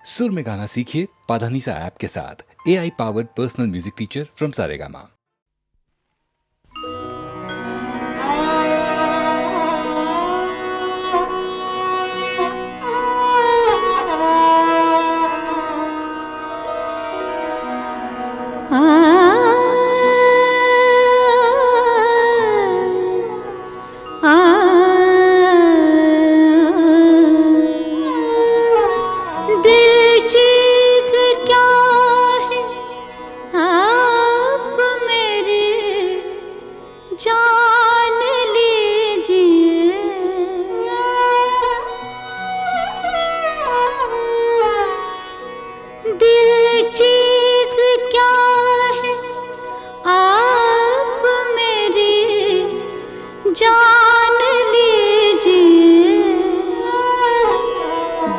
सुर में गाना सीखिए पाधानीसा ऐप के साथ। AI powered personal music teacher from Saregama.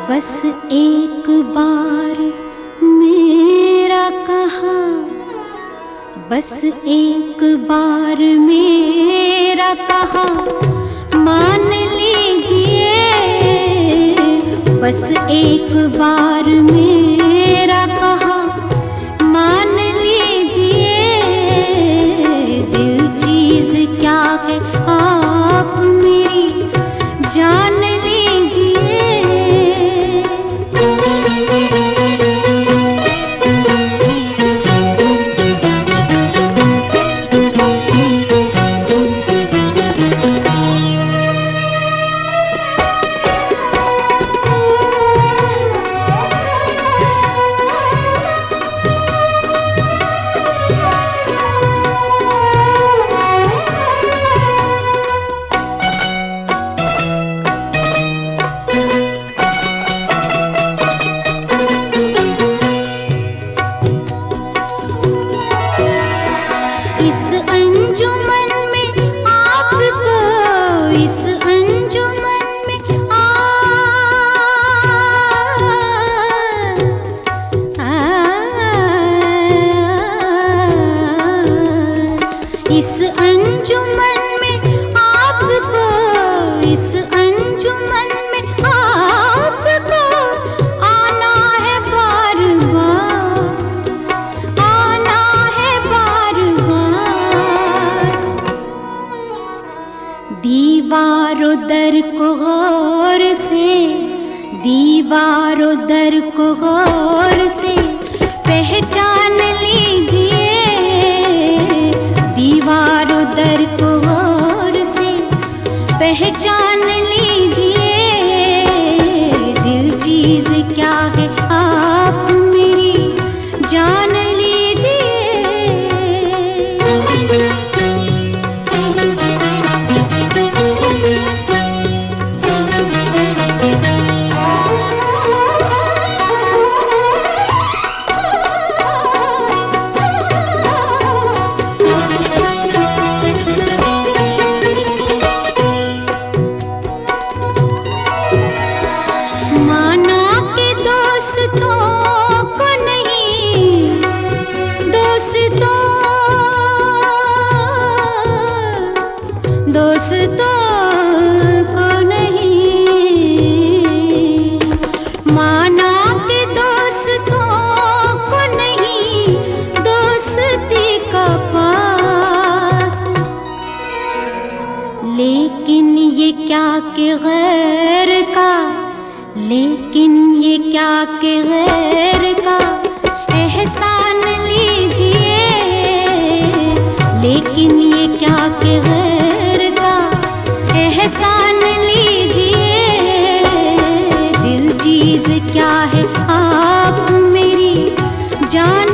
बस एक बार मेरा कहा, बस एक बार मेरा कहा मान लीजिए। बस एक बार मेरा कहा मान लीजिए। दिल चीज क्या है आप मेरी जान दर को गौर से, दीवारों दर को गौर से पहचान लीजिए। दीवारों दर को गौर से पहचान लीजिए। दिल चीज क्या है आप मेरी जान के गैर का एहसान लीजिए। लेकिन ये क्या के गैर का एहसान लीजिए। दिल चीज क्या है आप मेरी जान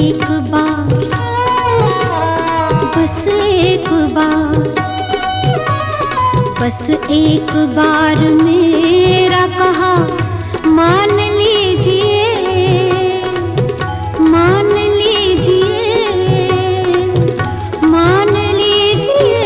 एक बार, बस एक बार, बस एक बार मेरा कहा मान लीजिए, मान लीजिए, मान लीजिए।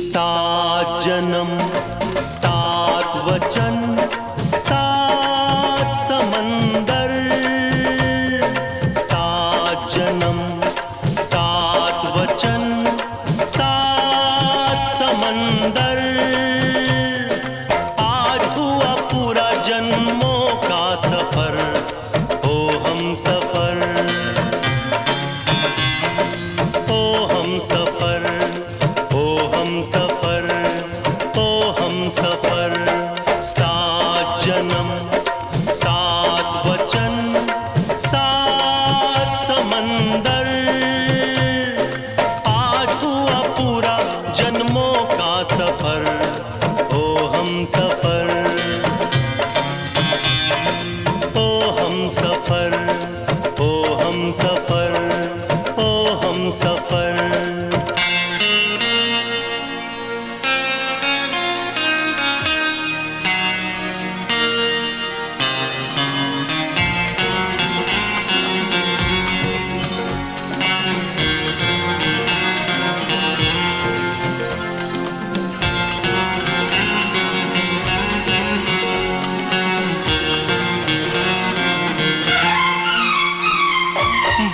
सात जन्म सात वचन सात समंदर, सात जन्म सात वचन सात समंदर। आज हुआ पूरा जन्मों का सफर, हो हम सफर, हो हम सफर, हो हम सफर, हो हम सफर। सात जन्म सात वचन सात समंदर, आज हुआ पूरा जन्मों का सफर, हो हम सफर, हो हम सफर, हो हम सफर, हो हम सफर।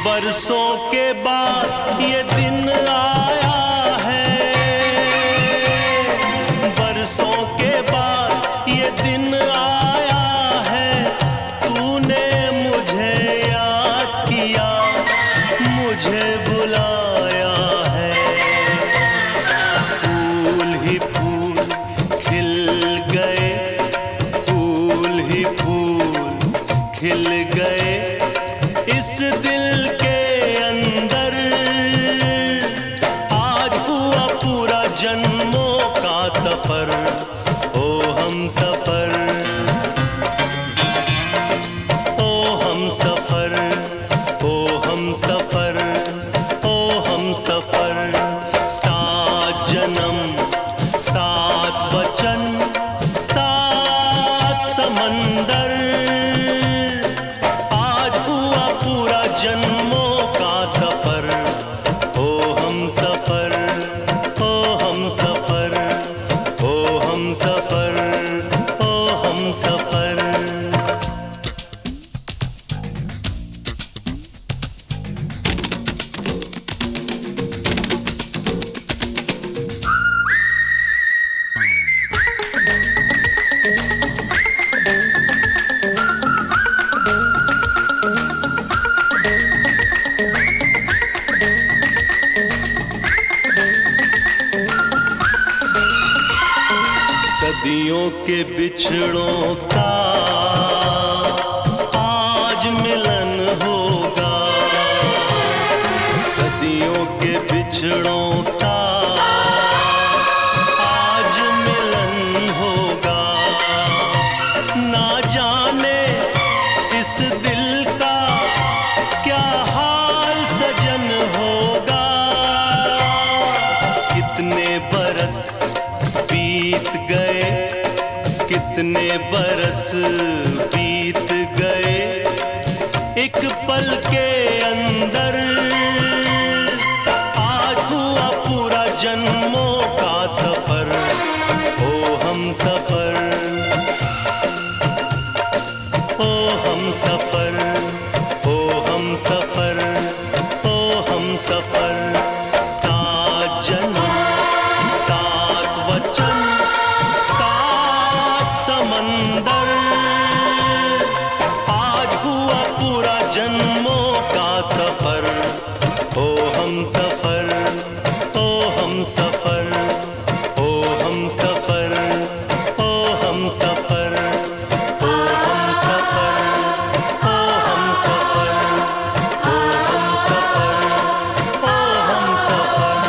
बरसों के बाद ये दिन आया है, बरसों के बाद ये दिन आया है। तूने मुझे याद किया, मुझे बुलाया है। फूल ही फूल खिल गए, फूल ही फूल खिल गए इस दिल के अंदर। आज हुआ पूरा जन्मों का सफर, हो हम सफर, हो हम सफर, हो हम सफर, हो हम सफर। सात जन्म सात वचन सात समंदर, आज हुआ पूरा जन्मों का सफर, हो हम सफर, हो हम सफर, हो हम सफर, हो हम सफर। सदियों के बिछड़ों का आज मिलन होगा, सदियों के बिछड़ों का आज मिलन होगा। ना जाने इस दिल का क्या हाल सजन होगा। कितने बरस बीत गए, कितने बरस बीत गए, एक पल के हम सफर, ओ हम सफर, ओ हम सफर। सात जन्म, सात वचन, सात समंदर, आज हुआ पूरा जन्मों का सफर। ओ हम सफर, ओ हम सफर, ओ हम सफर, ओ हम सफर, ओ हम सफर, ओ हम सफर, ओ हम सफर, ओ हम सफर।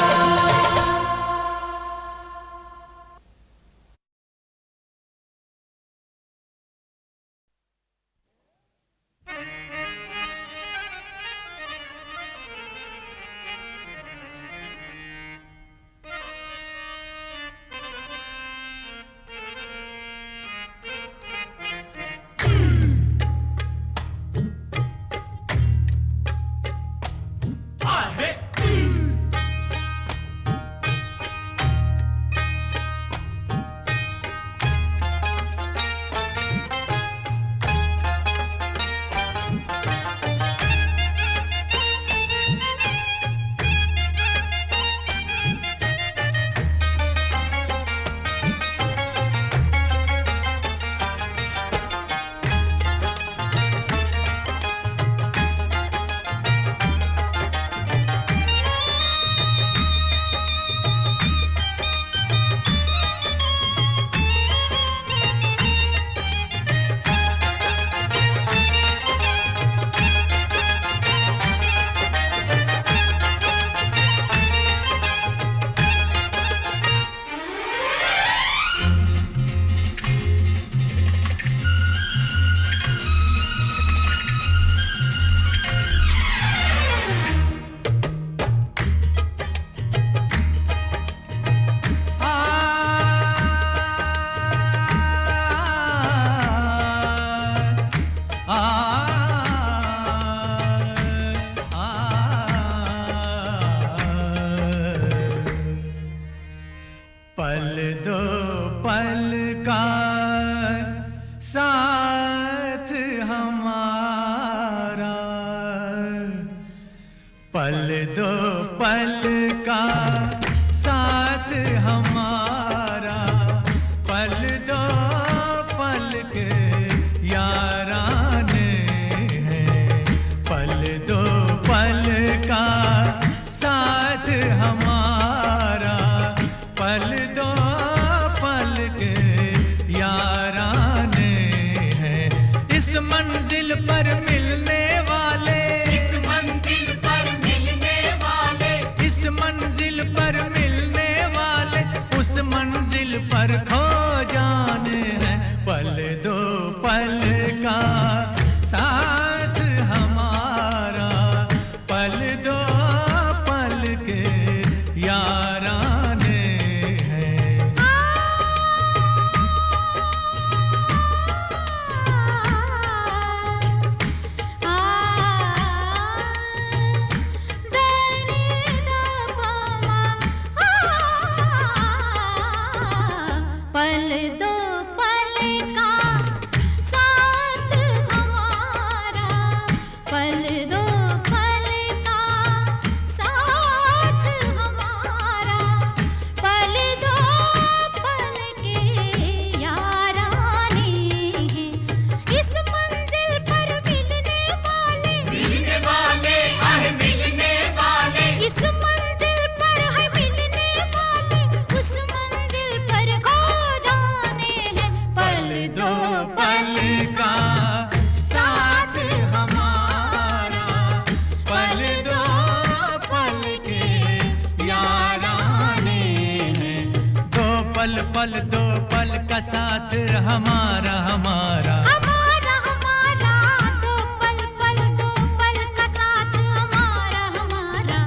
पल दो पल का साथ हमारा, पल दो पल का साथ हमारा, पल दो पल के याराने हैं, पल दो पल का साथ हमारा, पल दो पल के याराने हैं। इस मंजिल पर मिलने वाले, इस मंजिल पर मिलने वाले, इस मंजिल पर मिलने वाले, उस मंजिल पर खो जाने हैं। पल दो पल का साथ हमारा, पल दो पल के याराने हैं। पल दो पल का साथ हमारा, पल दो पल का साथ हमारा, पल दो पल के याराने हैं। इस मंजिल पर मिलने वाले, मिलने वाले, आए मिलने वाले, इस मंजिल पर है मिलने वाले, उस मंजिल पर खो जाने हैं। पल दो पल का साथ हमारा, पल दो पल के याराने हैं। दो पल दो पल का साथ हमारा, हमारा हमारा हमारा, दो पल का साथ हमारा, हमारा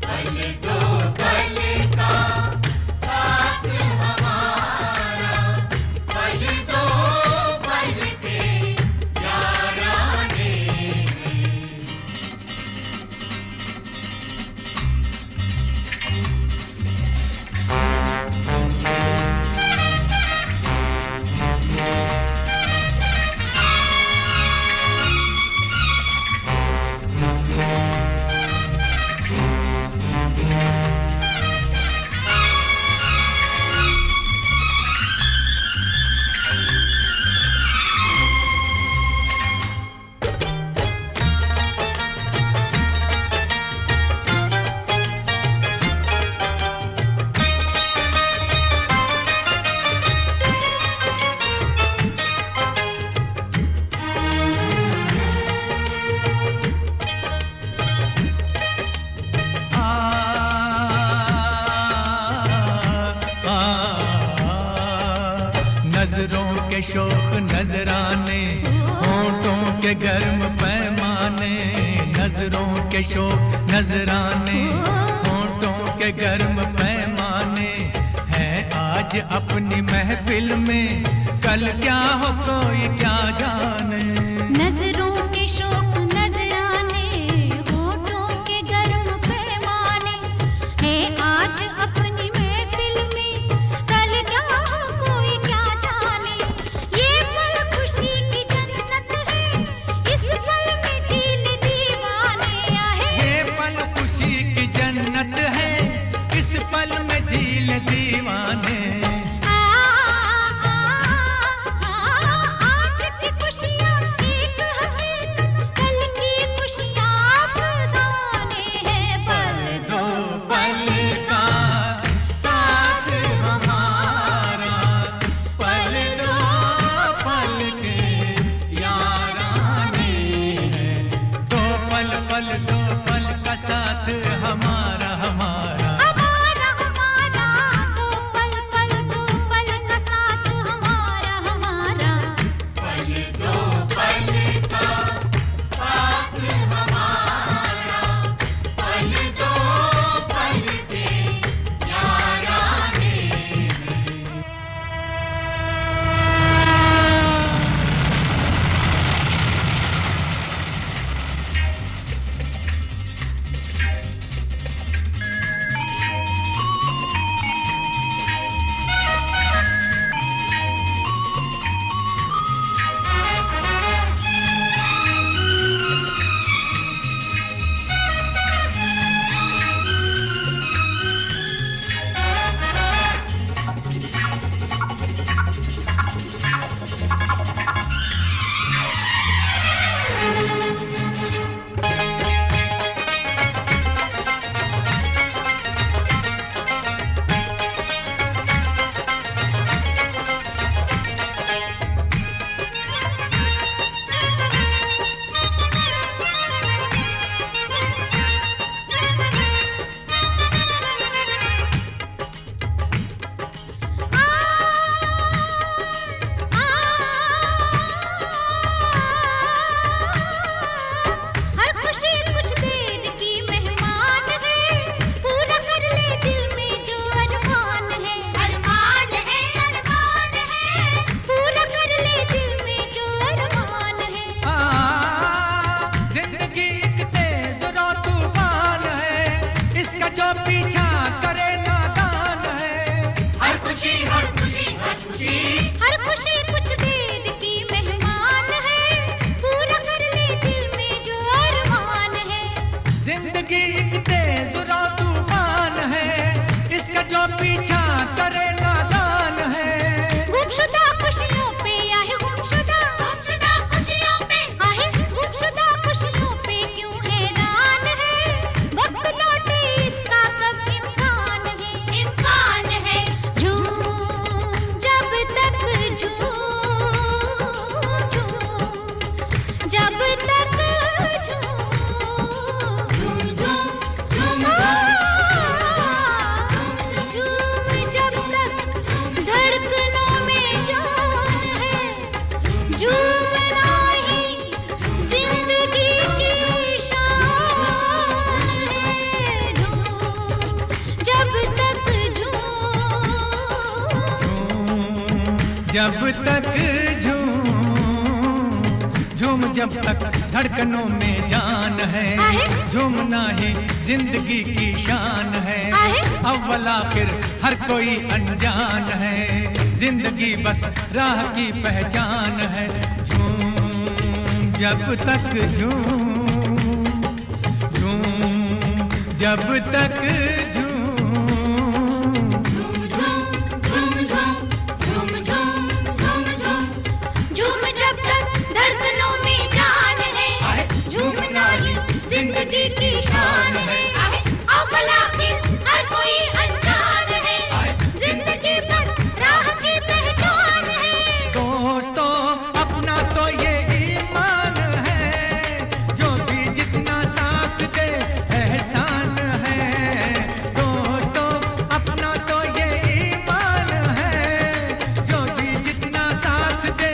पल दो पल का साथ हमारा, पल दो पल के याराने हैं। शोक नजराने, होठों के गर्म पैमाने, नजरों के शोक नजराने, होठों के गर्म पैमाने हैं आज अपनी महफिल में, कल क्या हो कोई क्या जाने। नजरों के शोक नजराने, होठों के गर्म पैमाने हैं आज अपनी महफिल में, कल क्या हो कोई क्या जाने। ये पल खुशी की जन्नत है, इस पल में झील दीवाने आहे। ये पल खुशी की जन्नत है, इस पल में झील दीवाने। आज की खुशियाँ एक हकीकत, कल की खुशियाँ अफसाने हैं। पल दो पल का साथ हमारा, पल दो पल के याराने हैं। दो पल का साथ हमारा हमारा। हमारा हमारा, दो पल का साथ हमारा हमारा। हर खुशी कुछ देर की मेहमान है, पूरा कर ले दिल में जो अरमान है। अरमान है, अरमान है, पूरा कर ले दिल में जो अरमान है। जिंदगी एक तेज रो तूफान है, इसका जो पीछा करे नादान है। हर खुशी कुछ देर की मेहमान है, पूरा कर ले दिल में जो अरमान है। जिंदगी एक तेज रो तूफान है, इसका जो पीछा करे नादान है। गुमशुदा खुशियों पे आहे, गुमशुदा खुशियों पे आहे, गुमशुदा खुशियों पे क्यों हैरान है। वक्त लौटे इसका कब इम्कान है। झूम जब तक जब तक झूम जब तक धड़कनों में जान है। झूमना ही जिंदगी की शान है। जब तक झूम जब तक धड़कनों में जान है। झूमना ही जिंदगी की शान है। अव्वल आखिर हर कोई अनजान है, जिंदगी बस राह की पहचान है। झूम जब तक जब तक झूम जब तक धड़कनों में जान है। झूमना ही जिंदगी की शान है। अव्वल आखिर हर कोई अनजान है, जिंदगी बस राह की पहचान है। दोस्तों अपना तो ये ईमान है, जो भी जितना साथ दे एहसान है। दोस्तों अपना तो ये ईमान है, जो भी जितना साथ दे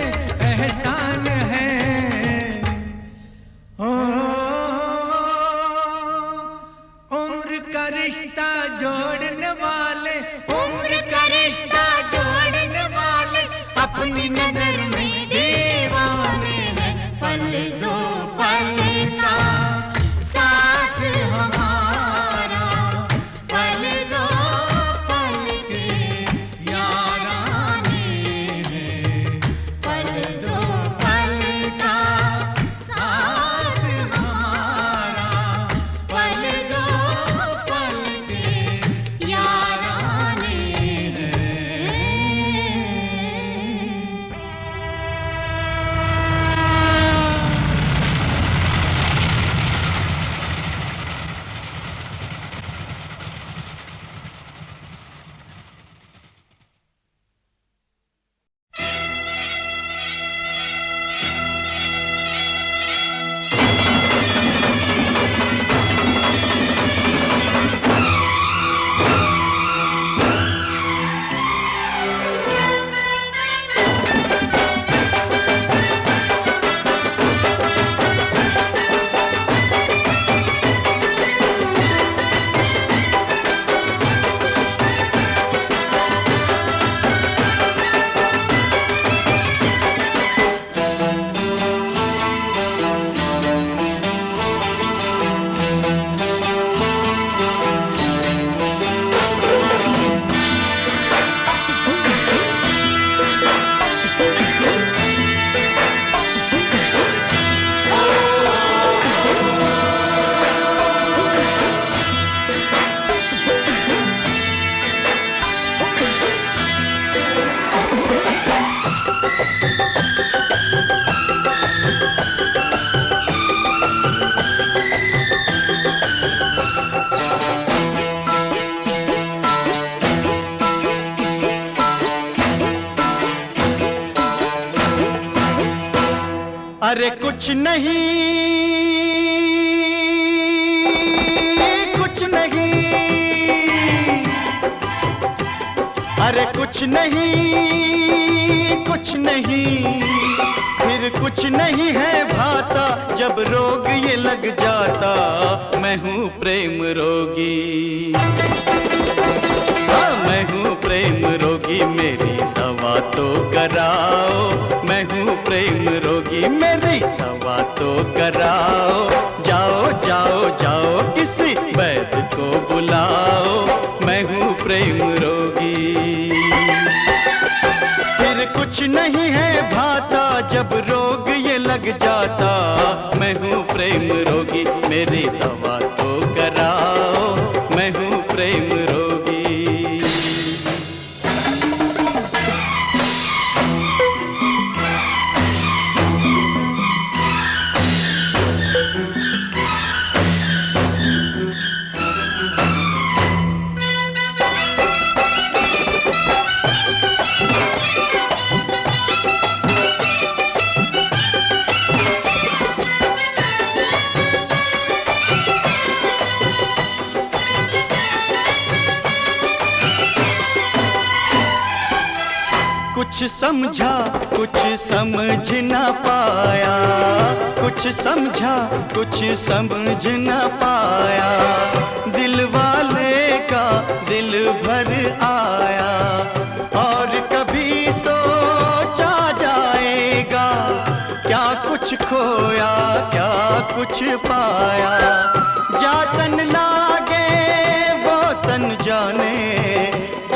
जोड़ने वाले, उम्र का रिश्ता जोड़ने वाले अपनी नजर में दीवाने हैं। पल दो पल का साथ हमारा, पल दो पल के याराने हैं। पल दो पल का साथ हमारा, पल दो पल के याराने हैं। अरे कुछ नहीं, कुछ नहीं, अरे कुछ नहीं, कुछ नहीं, फिर कुछ नहीं है भाता जब रोग ये लग जाता। मैं हूँ प्रेम रोगी, हाँ मैं हूँ प्रेम रोगी, मेरी दवा तो कराओ। मैं हूँ प्रेम रोगी, मेरी दवा तो कराओ। जाओ जाओ जाओ किसी वैद्य को बुलाओ। मैं हूँ प्रेम रोगी। फिर कुछ नहीं है भाता जब रोग ये लग जाता। मैं हूँ प्रेम रोगी, मेरी दवा तो कराओ। मैं हूँ प्रेम रोगी। कुछ समझा कुछ समझ ना पाया, कुछ समझा कुछ समझ ना पाया। दिल वाले का दिल भर आया और कभी सोचा जाएगा क्या कुछ खोया क्या कुछ पाया। जातन लागे वो तन जाने,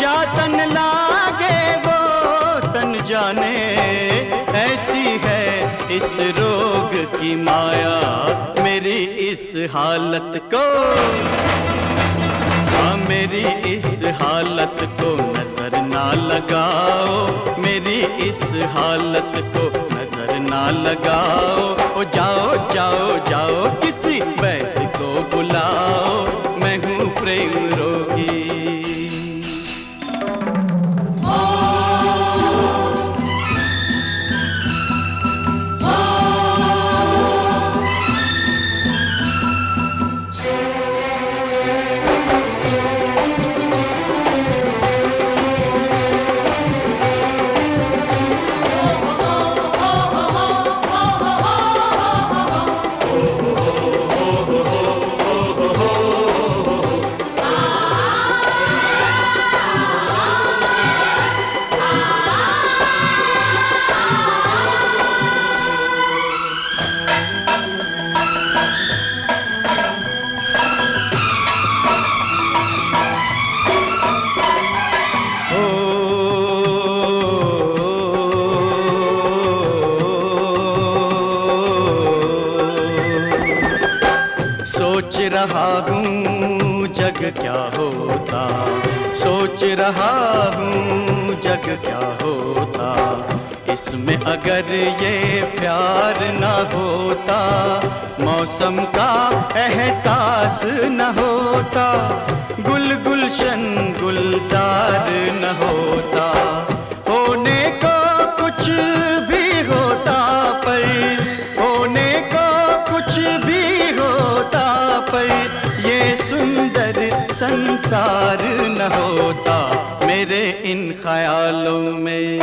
जातन लागे वो तन जाने। ऐसी है इस रोग की माया, मेरी इस हालत को, हाँ मेरी इस हालत को नजर ना लगाओ। मेरी इस हालत को नजर ना लगाओ। ओ जाओ जाओ जाओ किसी वैद्य को बुलाओ। मैं हूँ प्रेम रोगी। सोच रहा हूँ जग क्या होता, सोच रहा हूँ जग क्या होता, इसमें अगर ये प्यार न होता, मौसम का एहसास न होता, गुल गुलशन गुलजार न होता, होने को कुछ भी होता पर, होने को कुछ भी होता पर, ये सुंदर संसार न होता। मेरे इन ख्यालों में,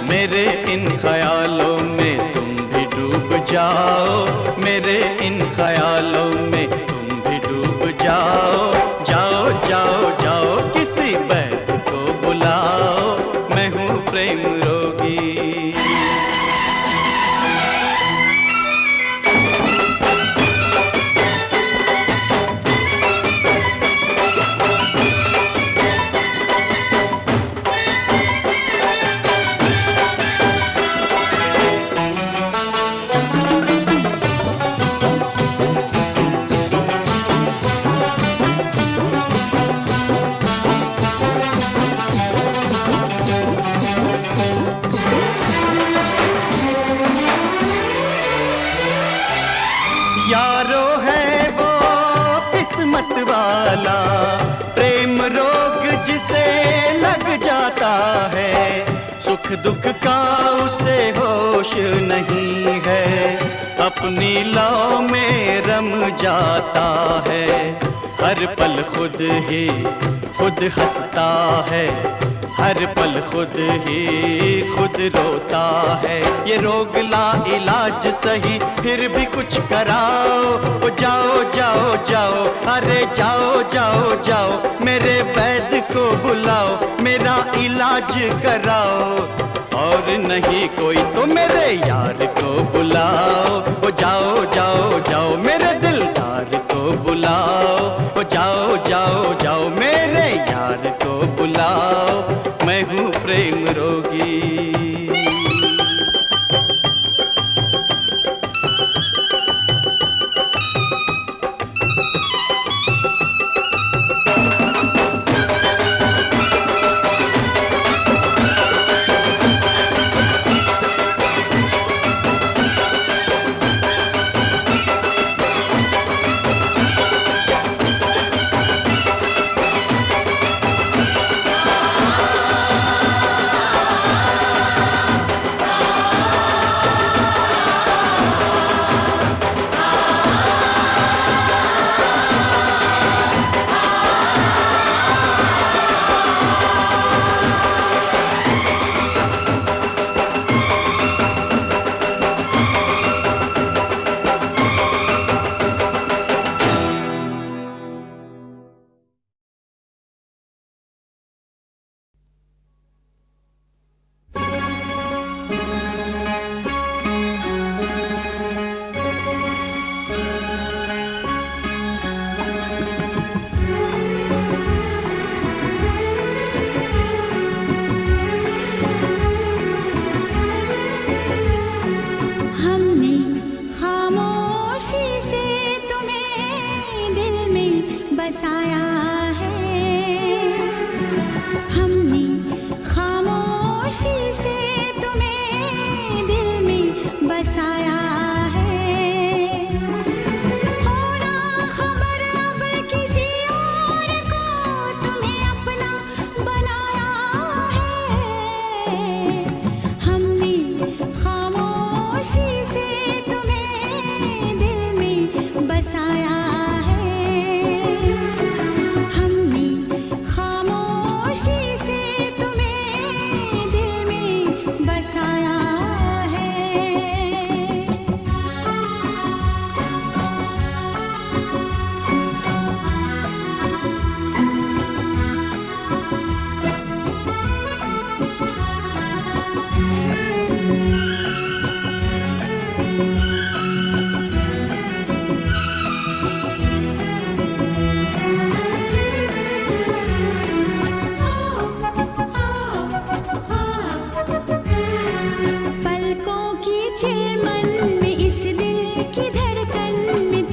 मेरे इन ख्यालों में तुम भी डूब जाओ, मेरे इन ख्यालों में तुम भी डूब जाओ, जाओ जाओ जाओ किसी वैद्य को बुलाओ, मैं हूँ प्रेम रोगी। यारो है वो किस्मत वाला, प्रेम रोग जिसे लग जाता है, सुख दुख का उसे होश नहीं है, अपनी लौ में रम जाता है, हर पल खुद ही खुद हंसता है, हर पल खुद ही खुद रोता है, ये रोग ला इलाज सही फिर भी कुछ कराओ, ओ जाओ जाओ जाओ, अरे जाओ जाओ जाओ, मेरे वैद्य को बुलाओ, मेरा इलाज कराओ, और नहीं कोई तो मेरे यार को बुलाओ, ओ जाओ जाओ जाओ, मेरे दिलदार को बुलाओ, ओ जाओ जाओ जाओ, मेरे यार को बुलाओ, मैं हूँ प्रेम रोगी। बसाया है, हमने खामोशी से तुम्हें दिल में बसाया है, होना खबर अब किसी और को तुम्हें अपना बनाया है, हमने खामोशी से तुम्हें दिल में बसाया है, हमने खामोशी से तुम्हें दिल में बसाया है। पलकों की चिलमन में इस दिल की धड़कन में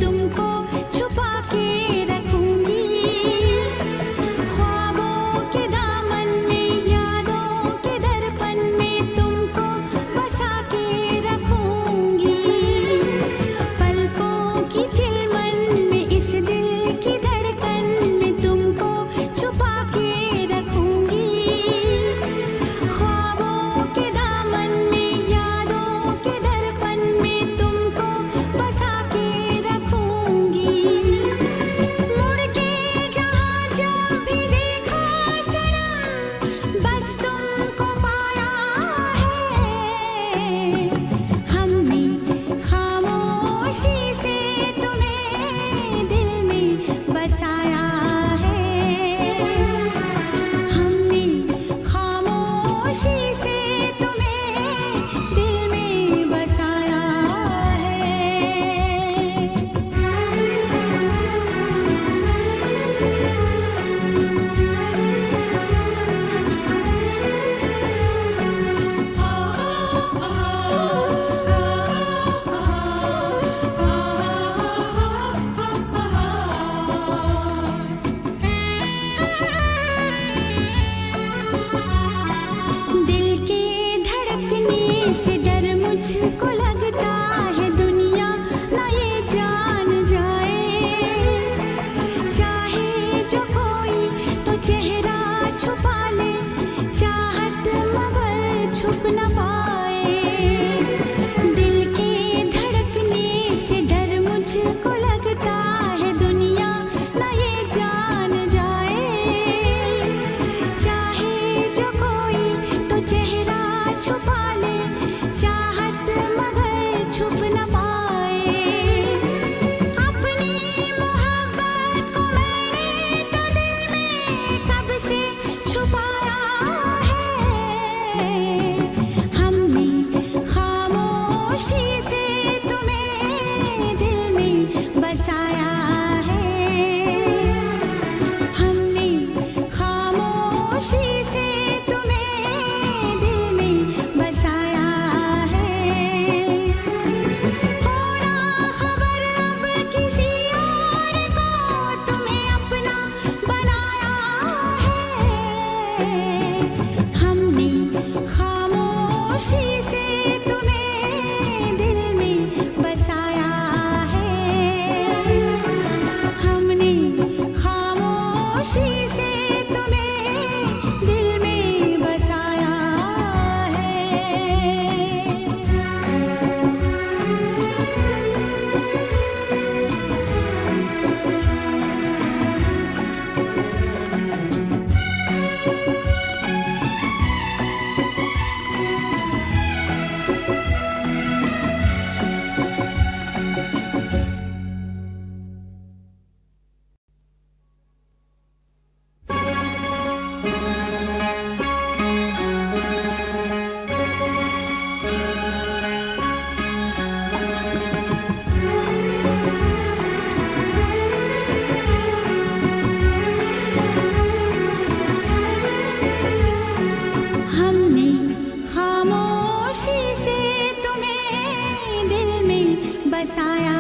बसाया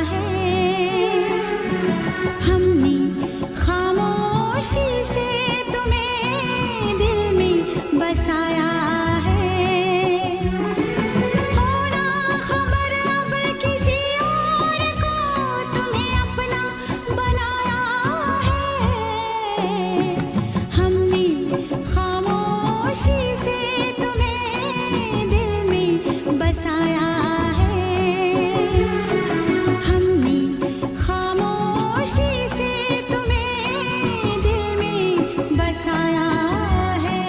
है। हमने खामोशी से तुम्हें दिल में बसाया है। होना खबर अब किसी और को तुम्हें अपना बनाया है। हमने खामोशी से तुम्हें दिल में बसाया है। हमने खामोशी से तुम्हें दिल में बसाया है।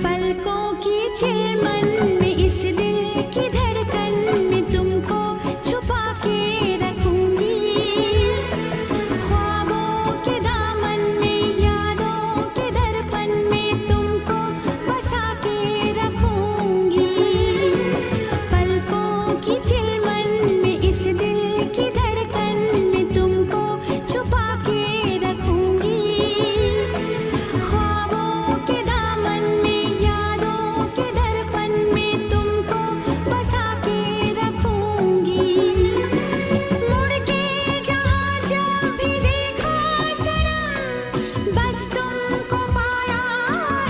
पलकों की चिलमन में इस दिल की धड़कन में तुमको छुपा के रखूंगी। ख्वाबों के दामन में यादों के दर्पण में तुमको बसा के रखूंगी। पलकों की चिलमन में इस दिल की धड़कन में तुमको छुपा के रखूंगी। ख्वाबों के दामन में यादों के दर्पण में तुमको बसा के रखूंगी। मुड़ के जहाँ जब भी देखा सनम बस तुमको पाया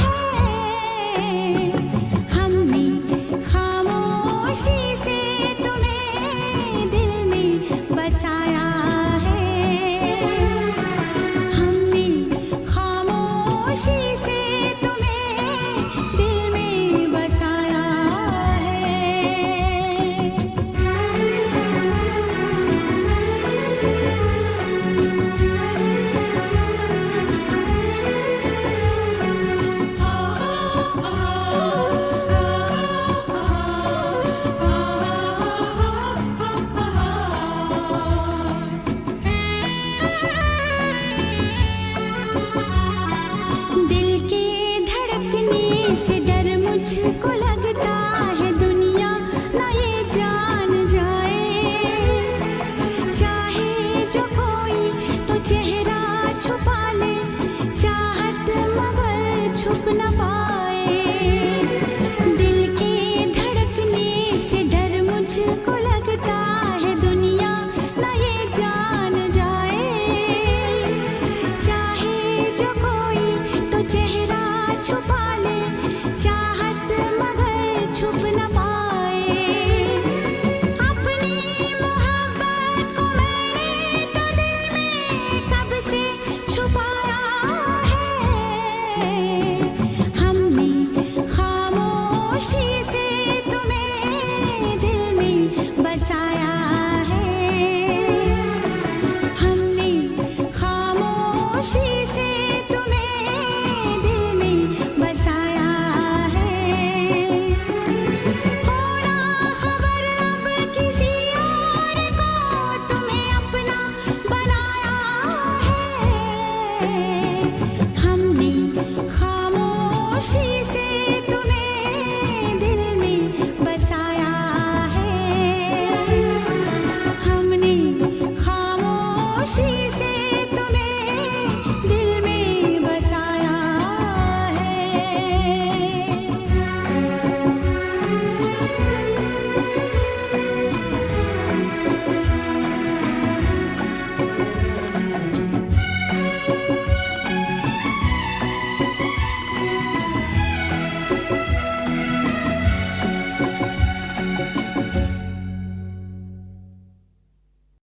है। हमने खामोशी से तुम्हें दिल में बसाया है। हमने खामोशी से तुम्हें दिल में बसाया है। दिल के धड़कने से डर मुझको लगता है दुनिया ना ये जान जाए। चाहे जो कोई तो चेहरा